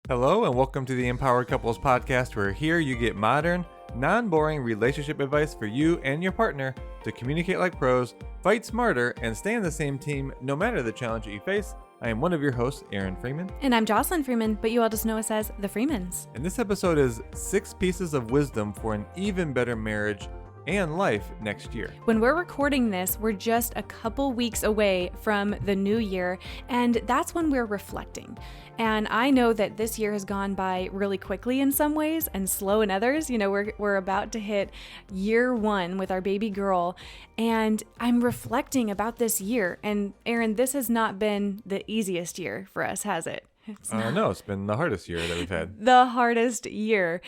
Hello, and welcome to the Empowered Couples Podcast, where here you get modern, non-boring relationship advice for you and your partner to communicate like pros, fight smarter, and stay on the same team no matter the challenge that you face. I am one of your hosts, Aaron Freeman. And I'm Jocelyn Freeman, but you all just know us as the Freemans. And this episode is 6 pieces of wisdom for an even better marriage and life next year. When we're recording this, we're just a couple weeks away from the new year, and that's when we're reflecting. And I know that this year has gone by really quickly in some ways and slow in others. You know, we're about to hit year 1 with our baby girl, and I'm reflecting about this year. And Aaron, this has not been the easiest year for us, has it? No, it's been the hardest year that we've had. The hardest year.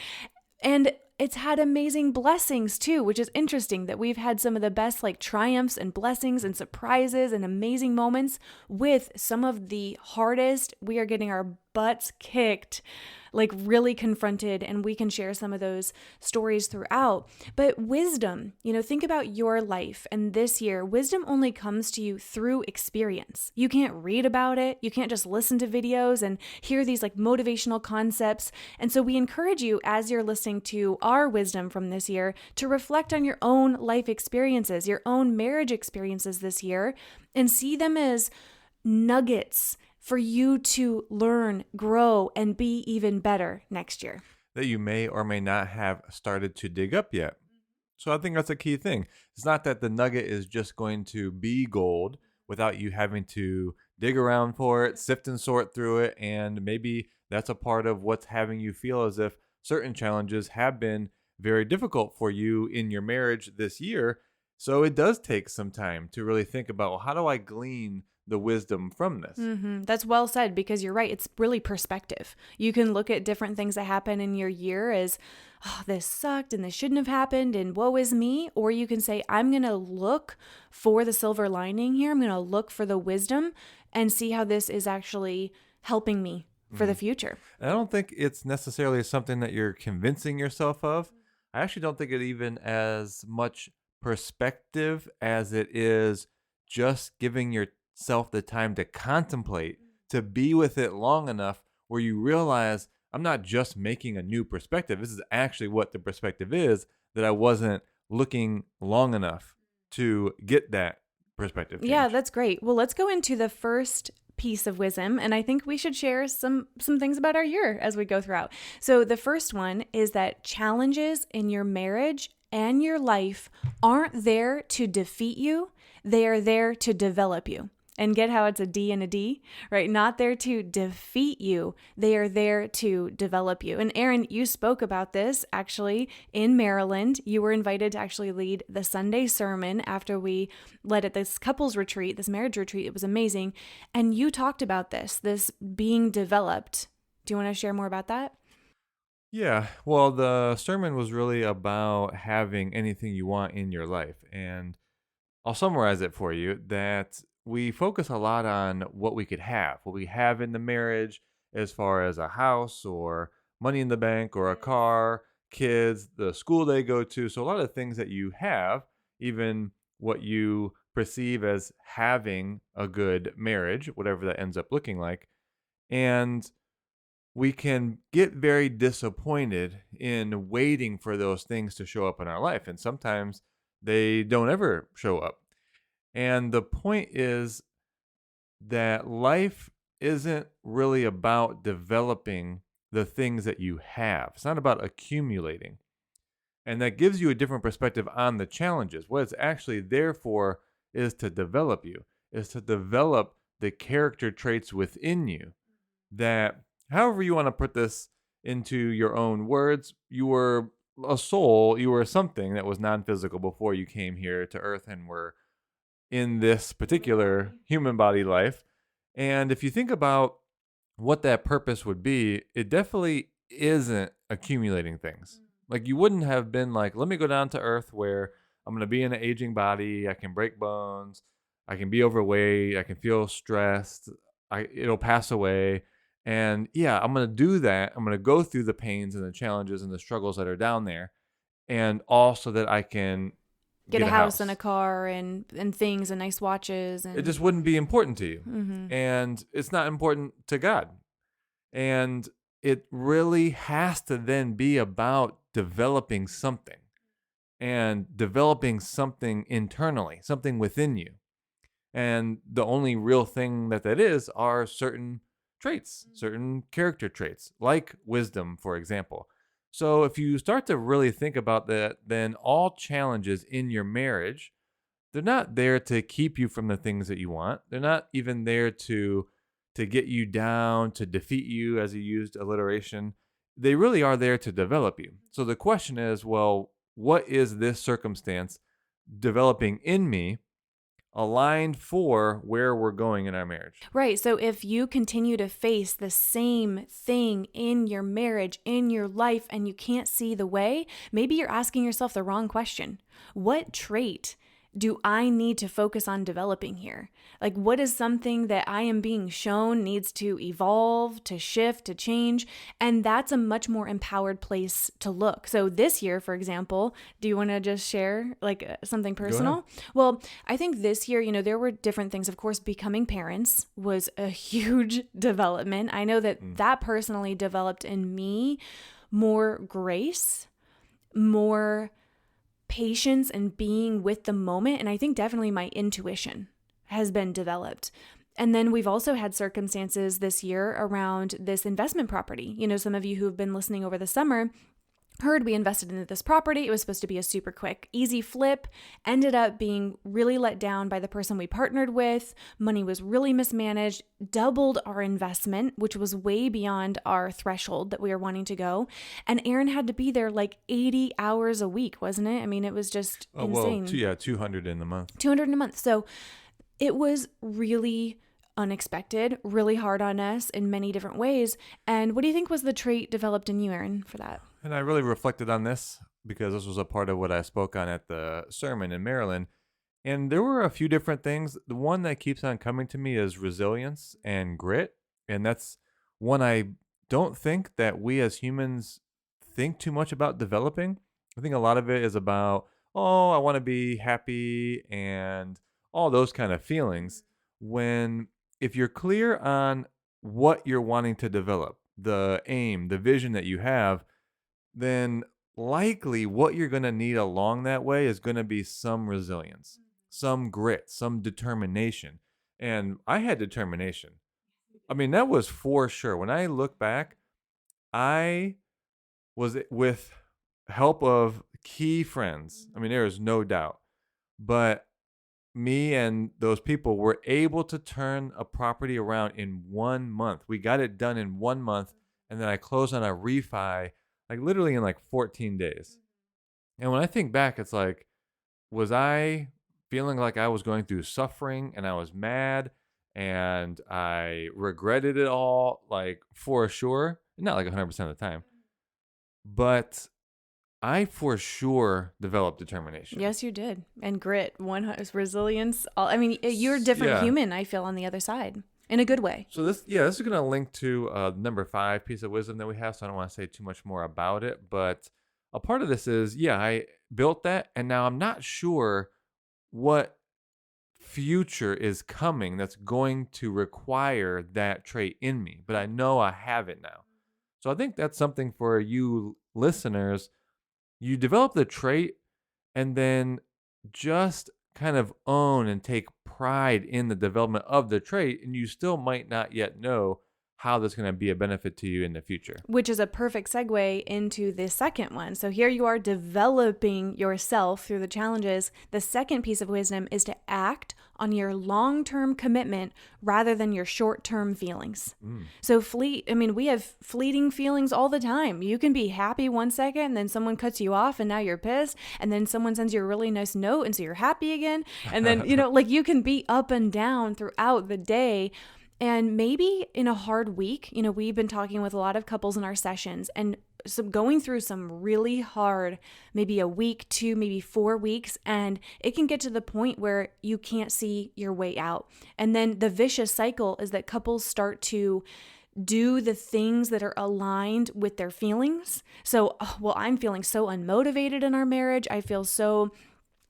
And it's had amazing blessings too, which is interesting that we've had some of the best triumphs and blessings and surprises and amazing moments with some of the hardest. We are getting our butts kicked, really confronted, and we can share some of those stories throughout. But wisdom, think about your life and this year. Wisdom only comes to you through experience. You can't read about it. You can't just listen to videos and hear these motivational concepts. And so we encourage you, as you're listening to our wisdom from this year, to reflect on your own life experiences, your own marriage experiences this year, and see them as nuggets for you to learn, grow, and be even better next year. That you may or may not have started to dig up yet. So I think that's a key thing. It's not that the nugget is just going to be gold without you having to dig around for it, sift and sort through it, and maybe that's a part of what's having you feel as if certain challenges have been very difficult for you in your marriage this year. So it does take some time to really think about, well, how do I glean the wisdom from this? That's well said, because you're right. It's really perspective. You can look at different things that happen in your year as, oh, this sucked and this shouldn't have happened and woe is me. Or you can say, I'm going to look for the silver lining here. I'm going to look for the wisdom and see how this is actually helping me for the future. And I don't think it's necessarily something that you're convincing yourself of. I actually don't think it even as much perspective as it is just giving yourself the time to contemplate, to be with it long enough where you realize I'm not just making a new perspective. This is actually what the perspective is, that I wasn't looking long enough to get that perspective change. Yeah, that's great. Well, let's go into the first piece of wisdom, and I think we should share some things about our year as we go throughout. So the first one is that challenges in your marriage and your life aren't there to defeat you. They are there to develop you. And get how it's a D and a D, right? Not there to defeat you. They are there to develop you. And Aaron, you spoke about this actually in Maryland. You were invited to actually lead the Sunday sermon after we led at this couples retreat, this marriage retreat. It was amazing. And you talked about this being developed. Do you want to share more about that? Yeah, well, the sermon was really about having anything you want in your life. And I'll summarize it for you, that we focus a lot on what we could have, what we have in the marriage as far as a house or money in the bank or a car, kids, the school they go to. So a lot of things that you have, even what you perceive as having a good marriage, whatever that ends up looking like. And we can get very disappointed in waiting for those things to show up in our life. And sometimes they don't ever show up. And the point is that life isn't really about developing the things that you have. It's not about accumulating. And that gives you a different perspective on the challenges. What it's actually there for is to develop you, is to develop the character traits within you that, however you want to put this into your own words, you were a soul, you were something that was non-physical before you came here to earth and were in this particular human body life. And if you think about what that purpose would be, it definitely isn't accumulating things. You wouldn't have been like, let me go down to earth where I'm going to be in an aging body. I can break bones. I can be overweight. I can feel stressed. It'll pass away. And yeah, I'm going to do that. I'm going to go through the pains and the challenges and the struggles that are down there. And also that I can get a house and a car and things and nice watches. And it just wouldn't be important to you. Mm-hmm. And it's not important to God. And it really has to then be about developing something and developing something internally, something within you. And the only real thing that is are certain traits, certain character traits, like wisdom, for example. So if you start to really think about that, then all challenges in your marriage, they're not there to keep you from the things that you want. They're not even there to get you down, to defeat you, as you used alliteration. They really are there to develop you. So the question is, well, what is this circumstance developing in me aligned for where we're going in our marriage? Right. So if you continue to face the same thing in your marriage, in your life, and you can't see the way, maybe you're asking yourself the wrong question. What trait do I need to focus on developing here? Like, what is something that I am being shown needs to evolve, to shift, to change? And that's a much more empowered place to look. So, this year, for example, do you want to just share like something Go ahead. personal? Well, I think this year, there were different things. Of course, becoming parents was a huge development. I know that Mm. that personally developed in me more grace, more patience and being with the moment. And I think definitely my intuition has been developed. And then we've also had circumstances this year around this investment property. Some of you who have been listening over the summer heard we invested into this property. It was supposed to be a super quick, easy flip, ended up being really let down by the person we partnered with. Money was really mismanaged, doubled our investment, which was way beyond our threshold that we were wanting to go. And Aaron had to be there like 80 hours a week, wasn't it? I mean, it was just Oh, well, insane. 200 in the month. 200 in a month. So it was really unexpected, really hard on us in many different ways. And what do you think was the trait developed in you, Aaron, for that? And I really reflected on this because this was a part of what I spoke on at the sermon in Maryland. And there were a few different things. The one that keeps on coming to me is resilience and grit. And that's one I don't think that we as humans think too much about developing. I think a lot of it is about, oh, I want to be happy and all those kind of feelings. When if you're clear on what you're wanting to develop, the aim, the vision that you have, then likely what you're going to need along that way is going to be some resilience, some grit, some determination. And I had determination. I mean, that was for sure. When I look back, I was with help of key friends. I mean, there is no doubt. But me and those people were able to turn a property around in 1 month. We got it done in 1 month. And then I closed on a refi, like literally in like 14 days. And when I think back, it's like, was I feeling like I was going through suffering and I was mad and I regretted it all, like for sure? Not like 100% of the time, but I for sure developed determination. Yes, you did. And grit, resilience. I mean, you're a different Yeah. human, I feel, on the other side in a good way. So this is going to link to number 5 piece of wisdom that we have. So I don't want to say too much more about it, but a part of this is, yeah, I built that, and now I'm not sure what future is coming that's going to require that trait in me, but I know I have it now. So I think that's something for you listeners. You develop the trait and then just kind of own and take pride in the development of the trait, and you still might not yet know how that's going to be a benefit to you in the future. Which is a perfect segue into the second one. So here you are developing yourself through the challenges. The second piece of wisdom is to act on your long-term commitment rather than your short-term feelings. So we have fleeting feelings all the time. You can be happy 1 second and then someone cuts you off and now you're pissed, and then someone sends you a really nice note and so you're happy again. And then, like you can be up and down throughout the day. And maybe in a hard week, we've been talking with a lot of couples in our sessions and so going through some really hard, maybe a week, 2, maybe 4 weeks, and it can get to the point where you can't see your way out. And then the vicious cycle is that couples start to do the things that are aligned with their feelings. So, I'm feeling so unmotivated in our marriage. I feel so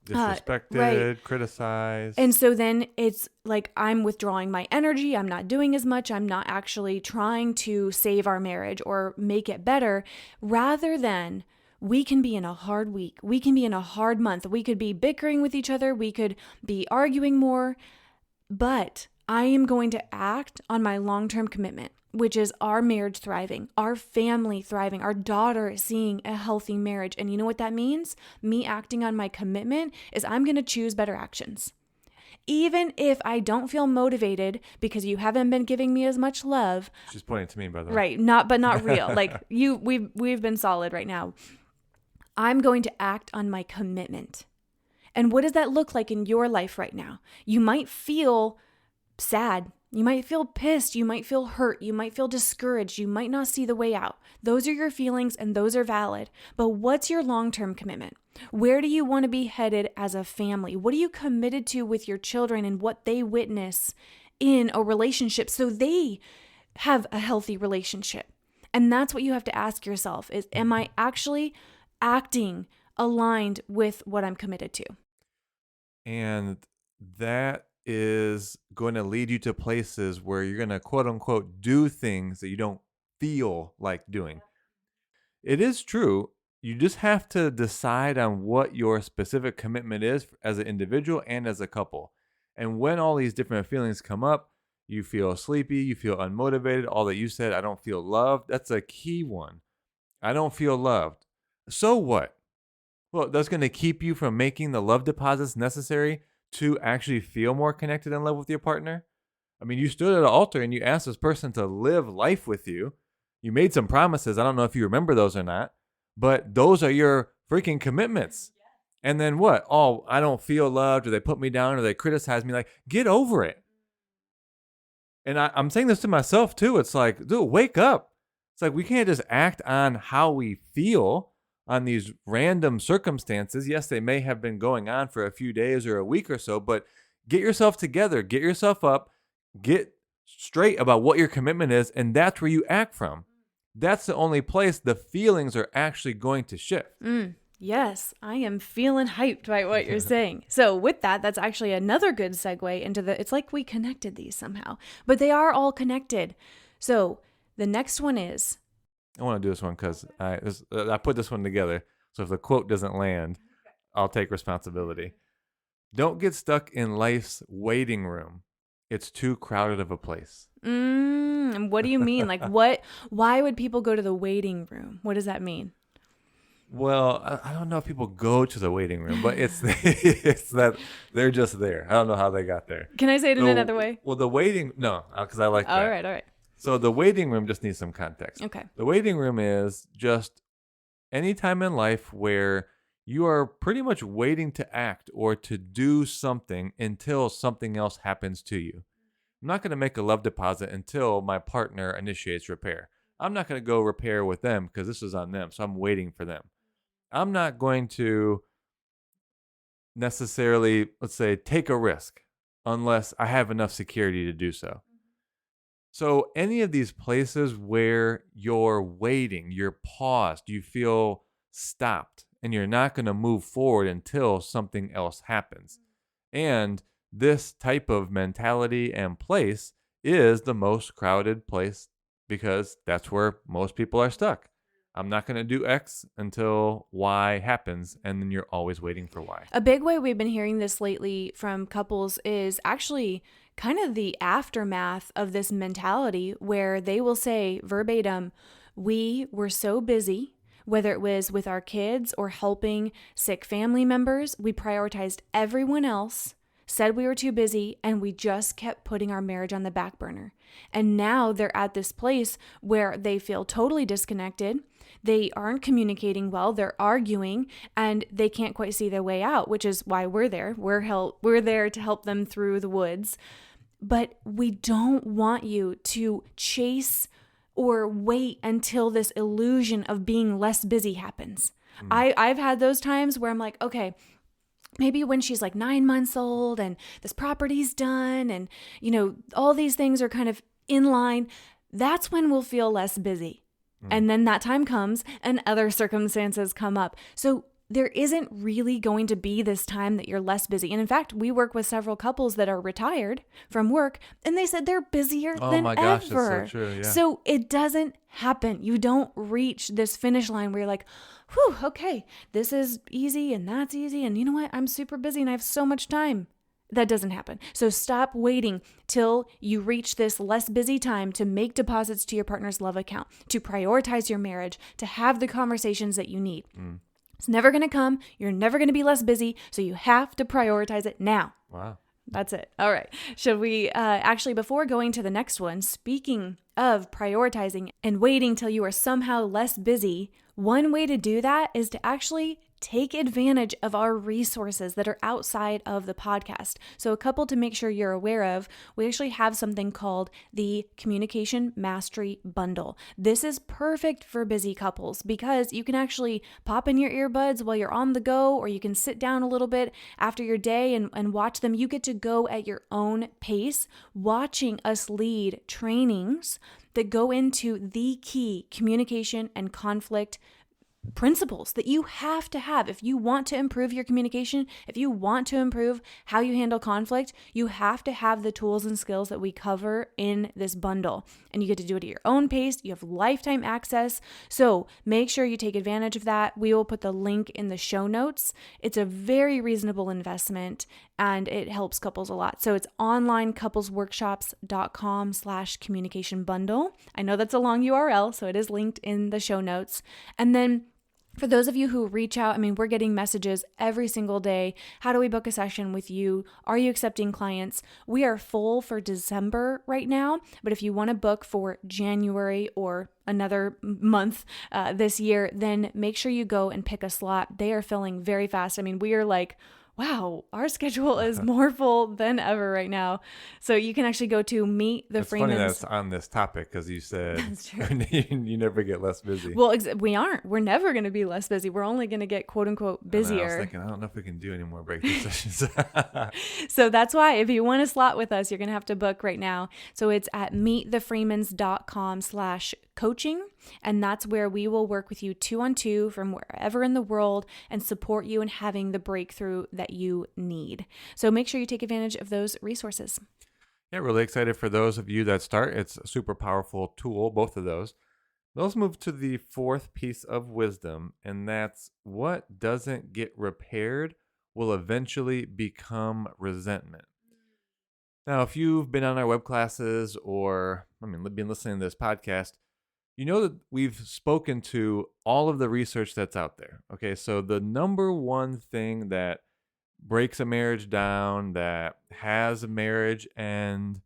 Right. Disrespected, criticized. And so then it's like I'm withdrawing my energy. I'm not doing as much. I'm not actually trying to save our marriage or make it better. Rather than we can be in a hard week. We can be in a hard month. We could be bickering with each other. We could be arguing more. But I am going to act on my long-term commitment, which is our marriage thriving, our family thriving, our daughter seeing a healthy marriage. And you know what that means? Me acting on my commitment is I'm going to choose better actions. Even if I don't feel motivated because you haven't been giving me as much love. She's pointing to me, by the way. Right, not real. Like we've been solid right now. I'm going to act on my commitment. And what does that look like in your life right now? You might feel sad. You might feel pissed. You might feel hurt. You might feel discouraged. You might not see the way out. Those are your feelings and those are valid. But what's your long-term commitment? Where do you want to be headed as a family? What are you committed to with your children and what they witness in a relationship so they have a healthy relationship? And that's what you have to ask yourself is, am I actually acting aligned with what I'm committed to? And that is going to lead you to places where you're going to quote unquote do things that you don't feel like doing. It is true. You just have to decide on what your specific commitment is as an individual and as a couple. And when all these different feelings come up, you feel sleepy, you feel unmotivated, all that you said, I don't feel loved. That's a key one. I don't feel loved. So what? Well, that's going to keep you from making the love deposits necessary to actually feel more connected and love with your partner. I mean, you stood at an altar and you asked this person to live life with you. You made some promises. I don't know if you remember those or not, but those are your freaking commitments. And then what? Oh, I don't feel loved, or they put me down, or they criticize me. Like, get over it. And I'm saying this to myself too. It's like, dude, wake up. It's like we can't just act on how we feel on these random circumstances. Yes, they may have been going on for a few days or a week or so, but get yourself together, get yourself up, get straight about what your commitment is, and that's where you act from. That's the only place the feelings are actually going to shift. Yes, I am feeling hyped by what you're saying. So with that, that's actually another good segue into it's like we connected these somehow, but they are all connected. So the next one is, I want to do this one because I put this one together. So if the quote doesn't land, I'll take responsibility. Don't get stuck in life's waiting room. It's too crowded of a place. What do you mean? Like what? Why would people go to the waiting room? What does that mean? Well, I don't know if people go to the waiting room, but it's that they're just there. I don't know how they got there. Can I say it in another way? Well, no, because I like that. All right. So the waiting room just needs some context. Okay. The waiting room is just any time in life where you are pretty much waiting to act or to do something until something else happens to you. I'm not going to make a love deposit until my partner initiates repair. I'm not going to go repair with them because this is on them, so I'm waiting for them. I'm not going to necessarily, let's say, take a risk unless I have enough security to do so. So any of these places where you're waiting, you're paused, you feel stopped, and you're not going to move forward until something else happens. And this type of mentality and place is the most crowded place because that's where most people are stuck. I'm not going to do X until Y happens, and then you're always waiting for Y. A big way we've been hearing this lately from couples is actually kind of the aftermath of this mentality where they will say verbatim, we were so busy, whether it was with our kids or helping sick family members, we prioritized everyone else, said we were too busy, and we just kept putting our marriage on the back burner. And now they're at this place where they feel totally disconnected. They aren't communicating well. They're arguing and they can't quite see their way out, which is why we're there. We're there to help them through the woods. But we don't want you to chase or wait until this illusion of being less busy happens. I've had those times where I'm like, okay, maybe when she's like 9 months old and this property's done and, all these things are kind of in line, that's when we'll feel less busy. And then that time comes and other circumstances come up. So there isn't really going to be this time that you're less busy. And in fact, we work with several couples that are retired from work, and they said they're busier Oh than my gosh, that's so ever. true. Yeah. So it doesn't happen. You don't reach this finish line where you're like, whew, okay, this is easy and that's easy. And you know what? I'm super busy and I have so much time. That doesn't happen. So stop waiting till you reach this less busy time to make deposits to your partner's love account, to prioritize your marriage, to have the conversations that you need. It's never going to come. You're never going to be less busy. So you have to prioritize it now. Wow. That's it. All right. Should we actually, before going to the next one, speaking of prioritizing and waiting till you are somehow less busy, one way to do that is to actually take advantage of our resources that are outside of the podcast. So a couple to make sure you're aware of, we actually have something called the Communication Mastery Bundle. This is perfect for busy couples because you can actually pop in your earbuds while you're on the go, or you can sit down a little bit after your day and watch them. You get to go at your own pace, watching us lead trainings that go into the key communication and conflict principles that you have to have. If you want to improve your communication, if you want to improve how you handle conflict, you have to have the tools and skills that we cover in this bundle. And you get to do it at your own pace. You have lifetime access. So make sure you take advantage of that. We will put the link in the show notes. It's a very reasonable investment and it helps couples a lot. So it's onlinecouplesworkshops.com/communication bundle. I know that's a long URL, so it is linked in the show notes. And then for those of you who reach out, I mean, we're getting messages every single day. How do we book a session with you? Are you accepting clients? We are full for December right now, but if you want to book for January or another month this year, then make sure you go and pick a slot. They are filling very fast. I mean, we are like, wow, our schedule is more full than ever right now. So you can actually go to Meet the It's Freemans. funny that's on this topic because you said That's true. you never get less busy. Well, we aren't. We're never going to be less busy. We're only going to get quote unquote busier. I was thinking, I don't know if we can do any more breakthrough sessions. So that's why if you want to slot with us, you're going to have to book right now. So it's at meetthefreemans.com/coaching. And that's where we will work with you 2-on-2 from wherever in the world and support you in having the breakthrough that you need. So make sure you take advantage of those resources. Yeah, really excited for those of you that start. It's a super powerful tool, both of those. Let's move to the fourth piece of wisdom, and that's what doesn't get repaired will eventually become resentment. Now, if you've been on our web classes or, been listening to this podcast, you know that we've spoken to all of the research that's out there. Okay, so the number one thing that breaks a marriage down, that has a marriage end,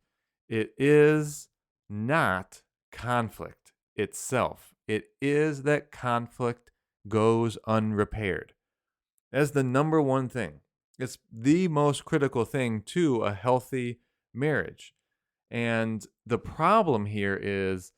it is not conflict itself. It is that conflict goes unrepaired. That's the number one thing. It's the most critical thing to a healthy marriage. And the problem here is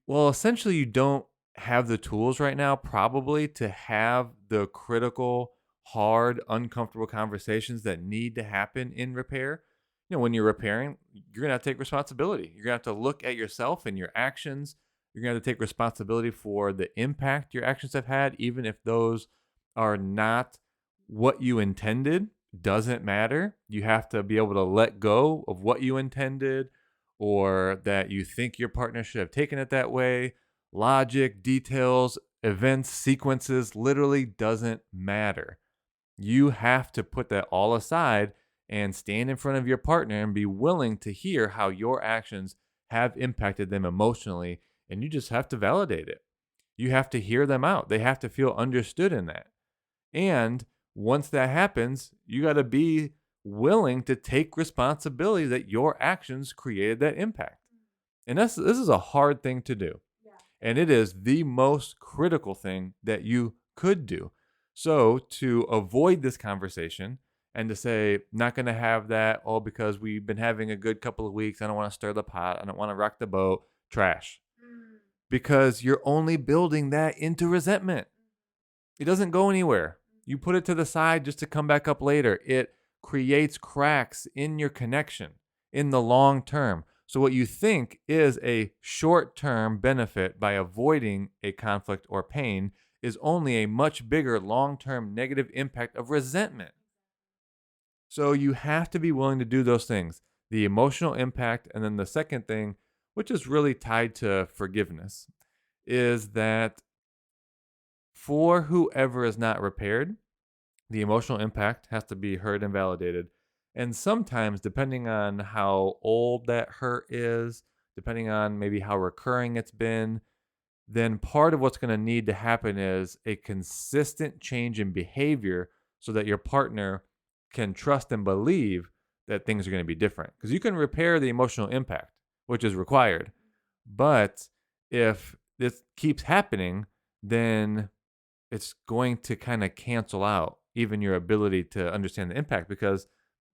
essentially you don't have the tools right now probably to have the critical, hard, uncomfortable conversations that need to happen in repair. When you're repairing, you're going to have to take responsibility. You're going to have to look at yourself and your actions. You're going to have to take responsibility for the impact your actions have had, even if those are not what you intended. Doesn't matter. You have to be able to let go of what you intended or that you think your partner should have taken it that way. Logic, details, events, sequences literally doesn't matter. You have to put that all aside and stand in front of your partner and be willing to hear how your actions have impacted them emotionally, and you just have to validate it. You have to hear them out. They have to feel understood in that. And once that happens, you got to be willing to take responsibility that your actions created that impact. And this is a hard thing to do. Yeah. And it is the most critical thing that you could do. So to avoid this conversation and to say, not going to have that, because we've been having a good couple of weeks. I don't want to stir the pot. I don't want to rock the boat. Trash. Because you're only building that into resentment. It doesn't go anywhere. You put it to the side just to come back up later. It creates cracks in your connection in the long term. So what you think is a short-term benefit by avoiding a conflict or pain is only a much bigger long-term negative impact of resentment. So you have to be willing to do those things, the emotional impact. And then the second thing, which is really tied to forgiveness, is that for whoever is not repaired, the emotional impact has to be heard and validated. And sometimes, depending on how old that hurt is, depending on maybe how recurring it's been, then part of what's going to need to happen is a consistent change in behavior so that your partner can trust and believe that things are going to be different. Because you can repair the emotional impact, which is required. But if this keeps happening, then it's going to kind of cancel out even your ability to understand the impact because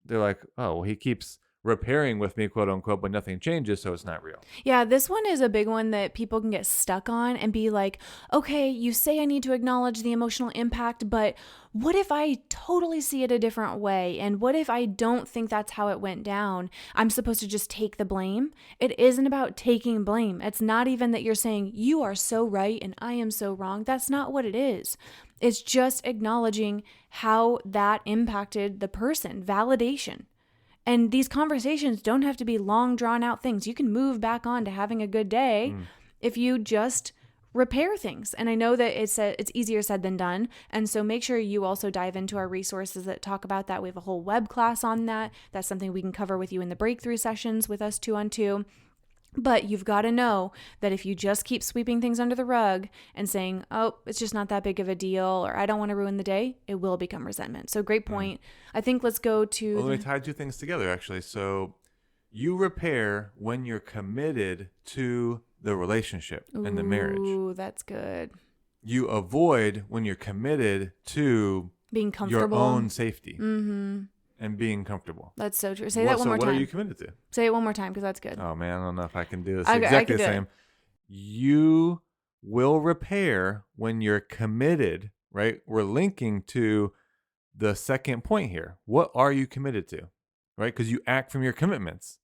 they're like, oh, well, he keeps repairing with me, quote unquote, but nothing changes, so it's not real. Yeah, this one is a big one that people can get stuck on and be like, okay, you say I need to acknowledge the emotional impact, but what if I totally see it a different way? And what if I don't think that's how it went down? I'm supposed to just take the blame? It isn't about taking blame. It's not even that you're saying, you are so right and I am so wrong. That's not what it is. It's just acknowledging how that impacted the person, validation. And these conversations don't have to be long, drawn out things. You can move back on to having a good day if you just repair things. And I know that it's easier said than done. And so make sure you also dive into our resources that talk about that. We have a whole web class on that. That's something we can cover with you in the breakthrough sessions with us 2-on-2. But you've got to know that if you just keep sweeping things under the rug and saying, oh, it's just not that big of a deal, or I don't want to ruin the day, it will become resentment. So great point. I think let's go to... Well, let me tie two things together, actually. So you repair when you're committed to the relationship and the marriage. Ooh, that's good. You avoid when you're committed to Being comfortable. your own safety Mm-hmm. and being comfortable. That's so true. Say that one more time. What are you committed to? Say it one more time because that's good. Oh, man, I don't know if I can do this I exactly can the do it. same. You will repair when you're committed, right? We're linking to the second point here. What are you committed to, right? Because you act from your commitments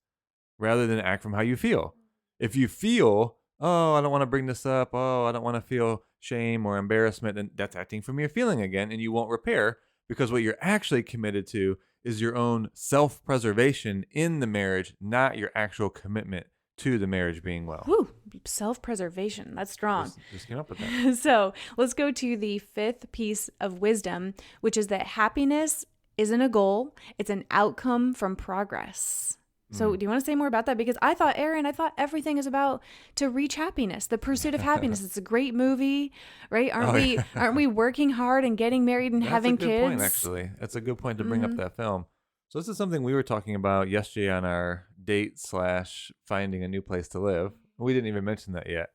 rather than act from how you feel. If you feel, oh, I don't want to bring this up, oh, I don't want to feel shame or embarrassment, then that's acting from your feeling again, and you won't repair because what you're actually committed to is your own self-preservation in the marriage, not your actual commitment to the marriage being well. Whew, self-preservation. That's strong. Just came up with that. So let's go to the fifth piece of wisdom, which is that happiness isn't a goal. It's an outcome from progress. So do you want to say more about that? Because I thought everything is about to reach happiness, the pursuit of happiness. It's a great movie, right? Aren't we working hard and getting married and having kids? That's a good point, actually. That's a good point to bring up that film. So this is something we were talking about yesterday on our date/finding a new place to live. We didn't even mention that yet.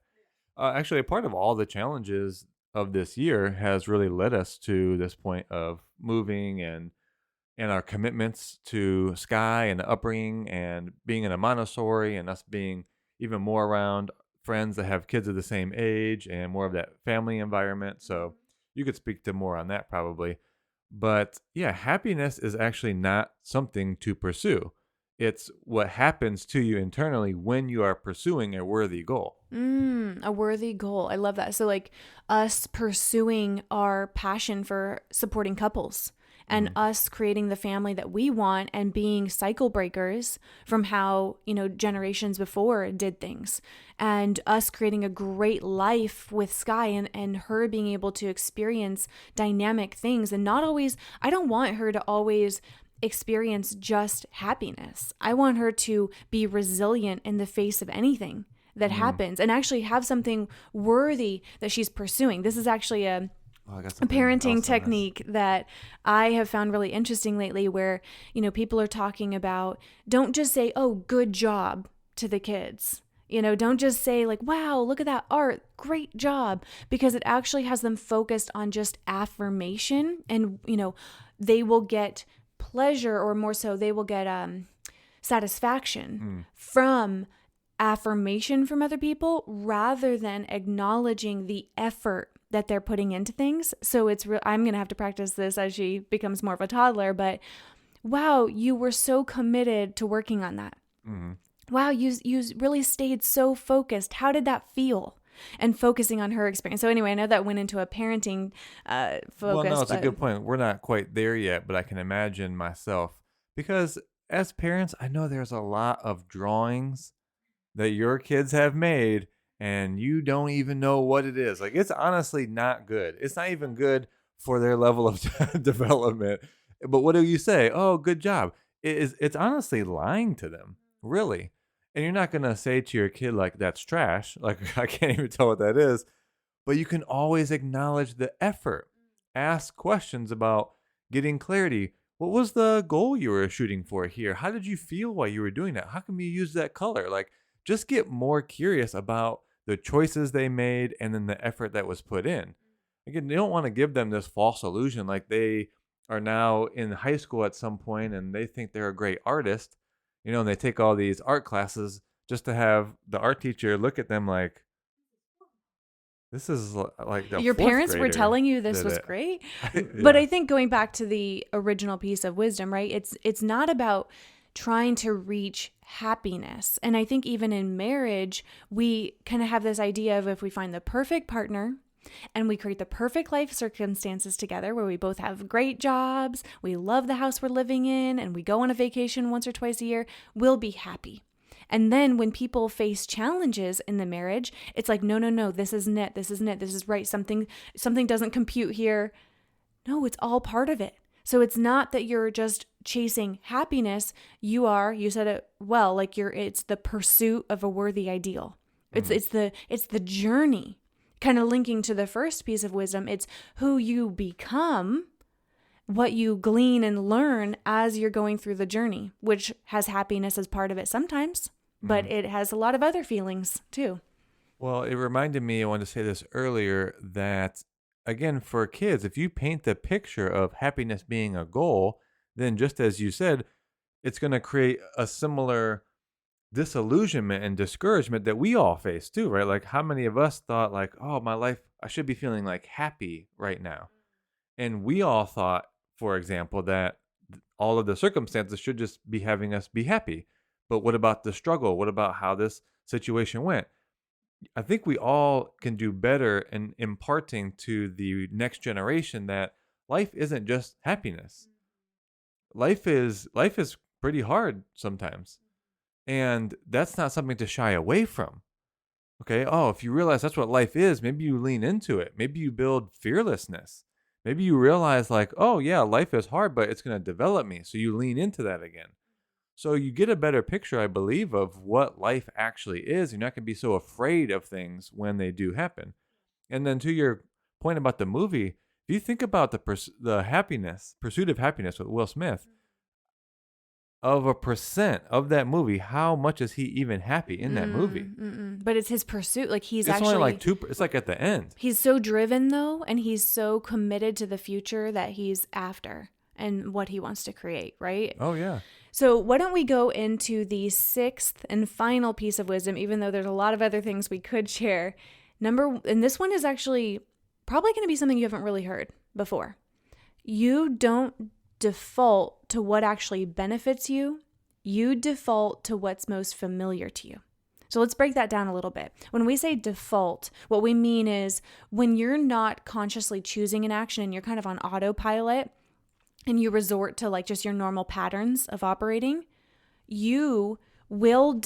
Actually, a part of all the challenges of this year has really led us to this point of moving and our commitments to Sky and the upbringing and being in a Montessori and us being even more around friends that have kids of the same age and more of that family environment. So you could speak to more on that probably. But yeah, happiness is actually not something to pursue. It's what happens to you internally when you are pursuing a worthy goal. A worthy goal. I love that. So like us pursuing our passion for supporting couples and us creating the family that we want and being cycle breakers from how, generations before did things, and us creating a great life with Sky and her being able to experience dynamic things and not always, I don't want her to always experience just happiness. I want her to be resilient in the face of anything that happens and actually have something worthy that she's pursuing. This is actually a parenting technique that I have found really interesting lately where, people are talking about, don't just say, oh, good job to the kids. Don't just say like, wow, look at that art. Great job. Because it actually has them focused on just affirmation and, they will get pleasure, or more so they will get satisfaction from affirmation from other people rather than acknowledging the effort that they're putting into things. So I'm going to have to practice this as she becomes more of a toddler, but wow, you were so committed to working on that. Wow, you really stayed so focused. How did that feel? and focusing on her experience. So anyway, I know that went into a parenting Well, no, focus, it's a but good point. We're not quite there yet, but I can imagine myself because as parents, I know there's a lot of drawings that your kids have made and you don't even know what it is. Like it's honestly not good. It's not even good for their level of development. But what do you say? Oh, good job. It's honestly lying to them, really. And you're not going to say to your kid like that's trash. Like I can't even tell what that is, but you can always acknowledge the effort. Ask questions about getting clarity. What was the goal you were shooting for here? How did you feel while you were doing that? How come you use that color? Like, just get more curious about the choices they made and then the effort that was put in. Again, you don't want to give them this false illusion like they are now in high school at some point and they think they're a great artist, and they take all these art classes just to have the art teacher look at them like, this is like the your fourth parents were grader telling you this did was it. great. But Yeah. I think going back to the original piece of wisdom, right? It's not about trying to reach happiness. And I think even in marriage, we kind of have this idea of if we find the perfect partner and we create the perfect life circumstances together where we both have great jobs, we love the house we're living in, and we go on a vacation once or twice a year, we'll be happy. And then when people face challenges in the marriage, it's like, no, no, no, this isn't it. This isn't it. This is right. Something doesn't compute here. No, it's all part of it. So it's not that you're just chasing happiness. You said it well, like it's the pursuit of a worthy ideal. It's Mm. it's the journey. Kind of linking to the first piece of wisdom, it's who you become, what you glean and learn as you're going through the journey, which has happiness as part of it sometimes, but Mm. it has a lot of other feelings too. Well, it reminded me, I wanted to say this earlier, that again, for kids, if you paint the picture of happiness being a goal, then just as you said, it's going to create a similar disillusionment and discouragement that we all face too, right? Like, how many of us thought, like, oh, my life, I should be feeling like happy right now. And we all thought, for example, that all of the circumstances should just be having us be happy. But what about the struggle? What about how this situation went? I think we all can do better in imparting to the next generation that life isn't just happiness. Life is pretty hard sometimes. And that's not something to shy away from. Okay? Oh, if you realize that's what life is, maybe you lean into it. Maybe you build fearlessness. Maybe you realize like, "Oh, yeah, life is hard, but it's going to develop me." So you lean into that again. So you get a better picture, I believe, of what life actually is. You're not going to be so afraid of things when they do happen. And then to your point about the movie, if you think about the happiness, pursuit of happiness with Will Smith, of a percent of that movie, how much is he even happy in that movie? But it's his pursuit. Like It's only like it's like at the end. he's so driven though, and he's so committed to the future that he's after and what he wants to create, right? Oh yeah. So why don't we go into the sixth and final piece of wisdom, even though there's a lot of other things we could share. And this one is actually probably going to be something you haven't really heard before. You don't default to what actually benefits you. You default to what's most familiar to you. So let's break that down a little bit. When we say default, what we mean is when you're not consciously choosing an action and you're kind of on autopilot and you resort to like just your normal patterns of operating, you will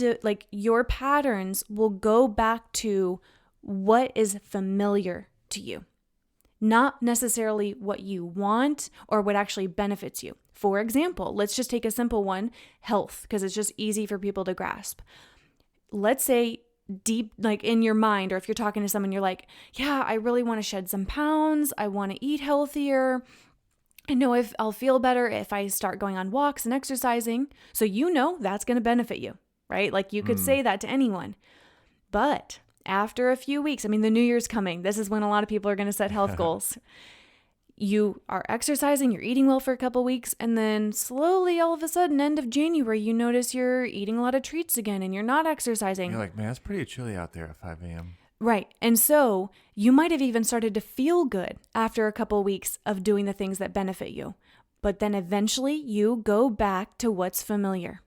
your patterns will go back to what is familiar to you, not necessarily what you want or what actually benefits you. For example, let's just take a simple one, health, because it's just easy for people to grasp. Let's say deep, like in your mind, or if you're talking to someone, you're like, yeah, I really want to shed some pounds. I want to eat healthier. I know if I'll feel better if I start going on walks and exercising. So that's going to benefit you, right? Like you could Mm. say that to anyone. But after a few weeks, I mean, the New Year's coming. This is when a lot of people are going to set health goals. You are exercising, you're eating well for a couple weeks, and then slowly, all of a sudden, end of January, you notice you're eating a lot of treats again and you're not exercising. You're like, man, it's pretty chilly out there at 5 a.m. Right. And so you might have even started to feel good after a couple weeks of doing the things that benefit you. But then eventually you go back to what's familiar.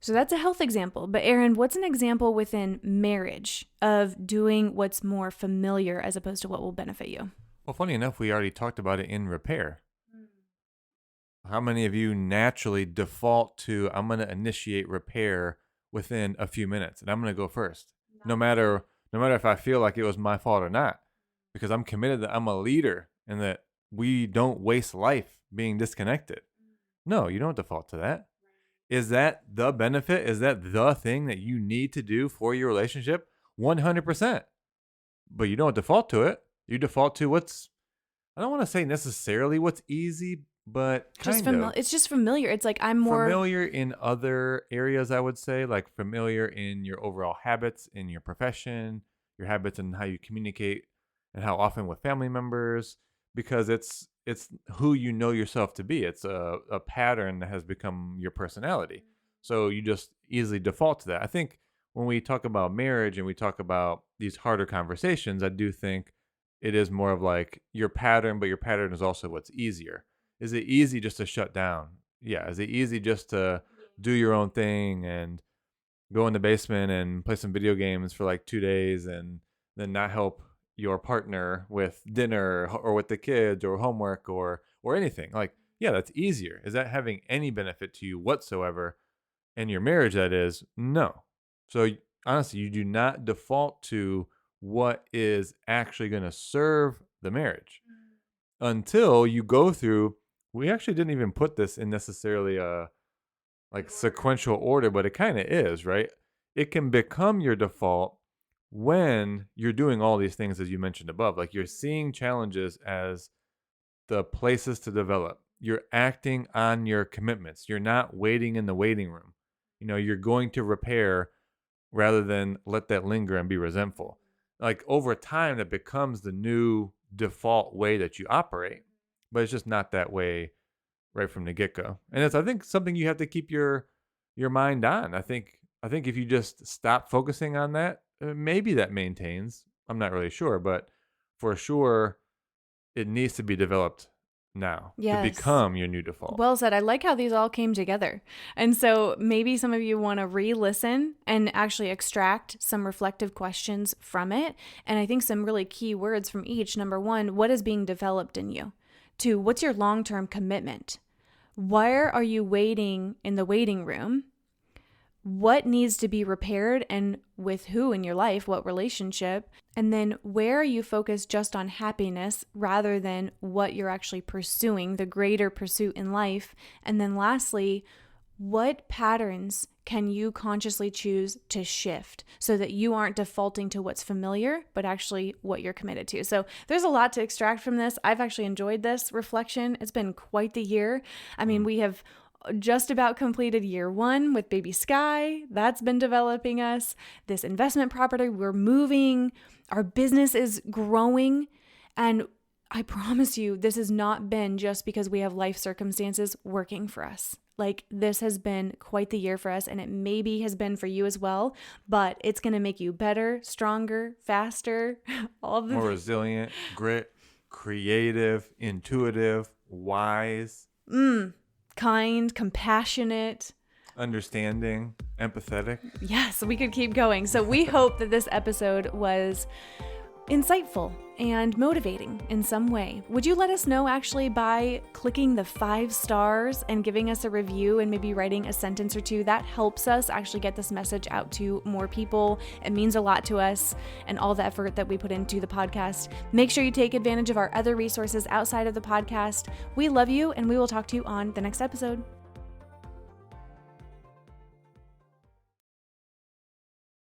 So that's a health example. But Aaron, what's an example within marriage of doing what's more familiar as opposed to what will benefit you? Well, funny enough, we already talked about it in repair. How many of you naturally default to, I'm going to initiate repair within a few minutes and I'm going to go first, no matter if I feel like it was my fault or not, because I'm committed that I'm a leader and that we don't waste life being disconnected. No, you don't default to that. Is that the benefit? Is that the thing that you need to do for your relationship? 100%. But you don't default to it. You default to what's, I don't want to say necessarily what's easy, but kind of It's just familiar. It's like I'm more familiar in other areas, I would say, like familiar in your overall habits, in your profession, your habits and how you communicate and how often with family members, because it's who you know yourself to be. It's a pattern that has become your personality. So you just easily default to that. I think when we talk about marriage and we talk about these harder conversations, I do think it is more of like your pattern, but your pattern is also what's easier. Is it easy just to shut down? Yeah. Is it easy just to do your own thing and go in the basement and play some video games for like 2 days and then not help your partner with dinner or with the kids or homework or anything? Like, yeah, that's easier. Is that having any benefit to you whatsoever in your marriage? That is no. So honestly, you do not default to what is actually going to serve the marriage until you go through. We actually didn't even put this in necessarily a like sequential order, but it kind of is, right? It can become your default when you're doing all these things as you mentioned above. Like you're seeing challenges as the places to develop. You're acting on your commitments. You're not waiting in the waiting room. You're going to repair rather than let that linger and be resentful. Like over time, that becomes the new default way that you operate, but it's just not that way right from the get go. And it's, I think, something you have to keep your mind on. I think if you just stop focusing on that, maybe that maintains. I'm not really sure, but for sure, it needs to be developed now to Yes. become your new default. Well said. I like how these all came together. And so maybe some of you want to re listen and actually extract some reflective questions from it. And I think some really key words from each. Number one, what is being developed in you? Two, what's your long term commitment? Where are you waiting in the waiting room? What needs to be repaired and with who in your life, what relationship? And then where are you focused just on happiness rather than what you're actually pursuing, the greater pursuit in life? And then lastly, what patterns can you consciously choose to shift so that you aren't defaulting to what's familiar, but actually what you're committed to? So there's a lot to extract from this. I've actually enjoyed this reflection. It's been quite the year. I mean, we have just about completed year one with baby Sky. That's been developing us. This investment property, we're moving. Our business is growing. And I promise you, this has not been just because we have life circumstances working for us. Like, this has been quite the year for us, and it maybe has been for you as well, but it's going to make you better, stronger, faster, all of the More resilient, grit, creative, intuitive, wise, kind, compassionate, understanding, empathetic. yes, we could keep going. So we hope that this episode was insightful and motivating in some way. Would you let us know actually by clicking the 5 stars and giving us a review and maybe writing a sentence or two? That helps us actually get this message out to more people. It means a lot to us and all the effort that we put into the podcast. Make sure you take advantage of our other resources outside of the podcast. We love you, and we will talk to you on the next episode.